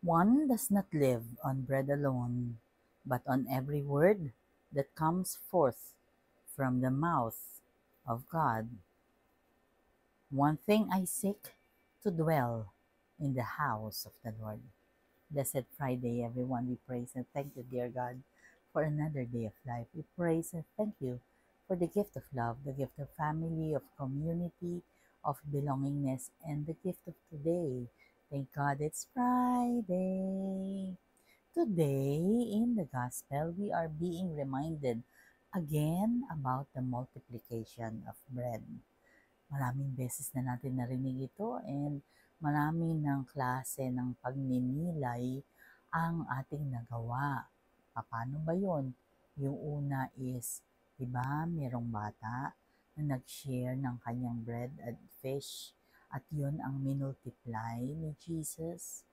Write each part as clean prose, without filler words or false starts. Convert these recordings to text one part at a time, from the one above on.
One does not live on bread alone, but on every word that comes forth from the mouth of God. One thing I seek, to dwell in the house of the Lord. Blessed Friday, everyone. We praise and thank you, dear God, for another day of life. We praise and thank you for the gift of love, the gift of family, of community, of belongingness, and the gift of today. Thank God it's Friday. Today, in the Gospel, we are being reminded again about the multiplication of bread. Maraming beses na natin narinig ito and marami ng klase ng pagninilay ang ating nagawa. Paano ba yun? Yung una is, di ba, merong bata na nag-share ng kanyang bread at fish at yun ang minultiply ni Jesus.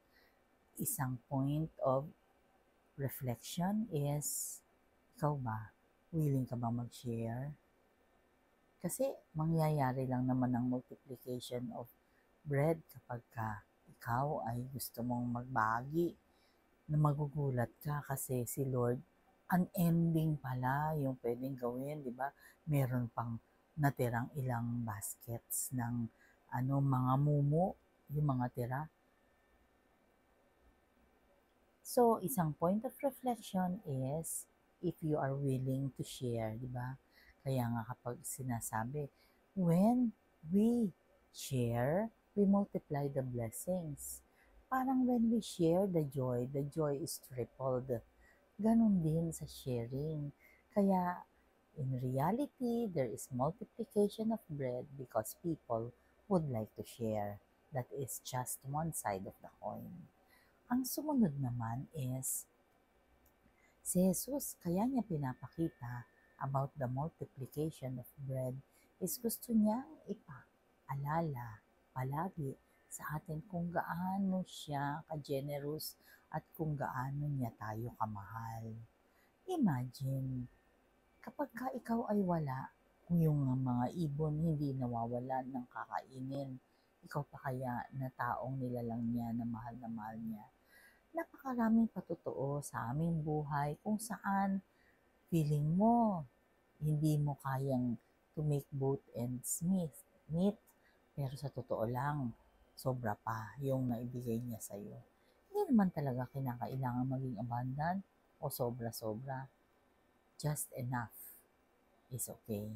Isang point of reflection is, ikaw ba? Willing ka ba mag-share? Kasi mangyayari lang naman ang multiplication of bread kapag ikaw ay gusto mong magbagi na magugulat ka kasi si Lord unending pala yung pwedeng gawin, di ba? Meron pang natirang ilang baskets ng mga mumu, yung mga tira. So, isang point of reflection is if you are willing to share, di ba? Kaya nga kapag sinasabi, when we share, we multiply the blessings. Parang when we share the joy is tripled. Ganon din sa sharing. Kaya, in reality, there is multiplication of bread because people would like to share. That is just one side of the coin. Ang sumunod naman is, si Jesus, kaya niya pinapakita about the multiplication of bread is gusto niyang ipaalala palagi sa atin kung gaano siya ka-generous at kung gaano niya tayo kamahal. Imagine, kapag ikaw ay wala, kung yung mga ibon hindi nawawalan ng kakainin, ikaw pa kaya na taong nilalang niya na mahal niya. Napakaraming patotoo sa aming buhay kung saan feeling mo hindi mo kayang to make both ends meet, pero sa totoo lang, sobra pa yung naibigay niya sa'yo. Hindi naman talaga kinakailangan maging abundant o sobra-sobra. Just enough is okay.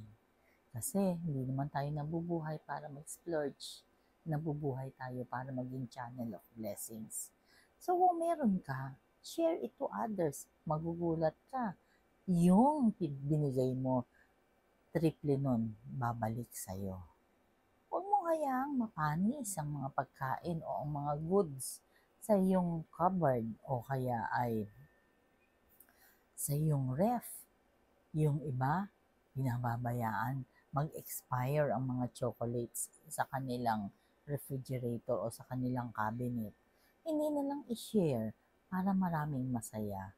Kasi hindi naman tayo nabubuhay para mag-splurge. Nabubuhay tayo para maging channel of blessings. So kung meron ka, share it to others. Magugulat ka. Yung binigay mo, triple nun, babalik sa'yo. Huwag mo hayaang mapanis ang mga pagkain o ang mga goods sa iyong cupboard o kaya ay sa iyong ref. Yung iba, pinababayaan mag-expire ang mga chocolates sa kanilang refrigerator o sa kanilang cabinet. Hindi na lang i-share para maraming masaya.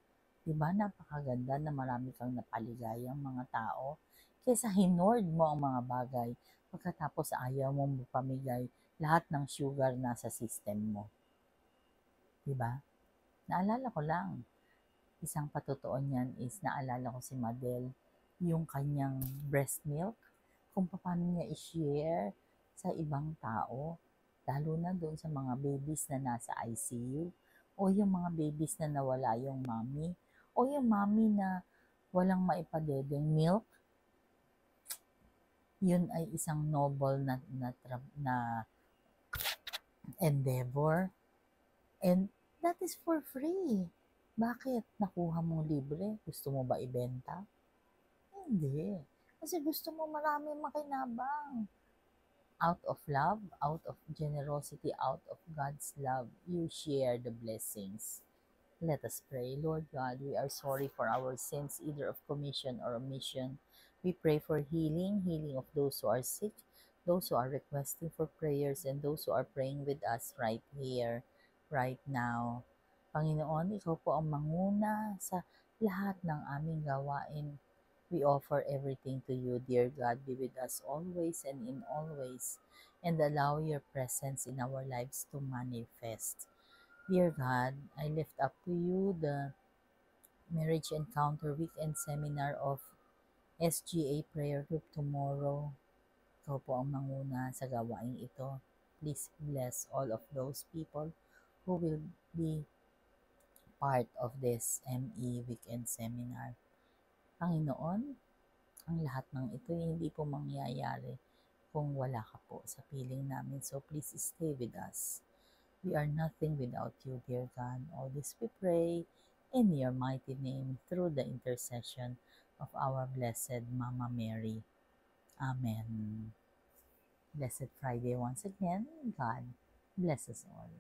Diba napakaganda na marami kang napaligayang mga tao kaysa hinord mo ang mga bagay pagkatapos ayaw mong pamigay lahat ng sugar nasa system mo. Diba? Naalala ko lang, isang patotoo niyan is naalala ko si Madel, yung kanyang breast milk, kung paano niya i-share sa ibang tao, lalo na doon sa mga babies na nasa ICU, o yung mga babies na nawala yung mommy, o yung mommy na walang maipadedeng milk. Yun ay isang noble na endeavor. And that is for free. Bakit? Nakuha mong libre? Gusto mo ba ibenta? Hindi. Kasi gusto mo marami makinabang. Out of love, out of generosity, out of God's love, you share the blessings. Let us pray. Lord God, we are sorry for our sins, either of commission or omission. We pray for healing, healing of those who are sick, those who are requesting for prayers, and those who are praying with us right here, right now. Panginoon, Ikaw po ang manguna sa lahat ng aming gawain. We offer everything to you, dear God. Be with us always and in all ways, and allow your presence in our lives to manifest. Dear God, I lift up to you the Marriage Encounter Weekend Seminar of SGA Prayer Group tomorrow. Ikaw po ang manguna sa gawaing ito. Please bless all of those people who will be part of this ME Weekend Seminar. Panginoon, ang lahat ng ito hindi po mangyayari kung wala ka po sa piling namin. So please stay with us. We are nothing without you, dear God. All this we pray in your mighty name through the intercession of our blessed Mama Mary. Amen. Blessed Friday once again. God bless us all.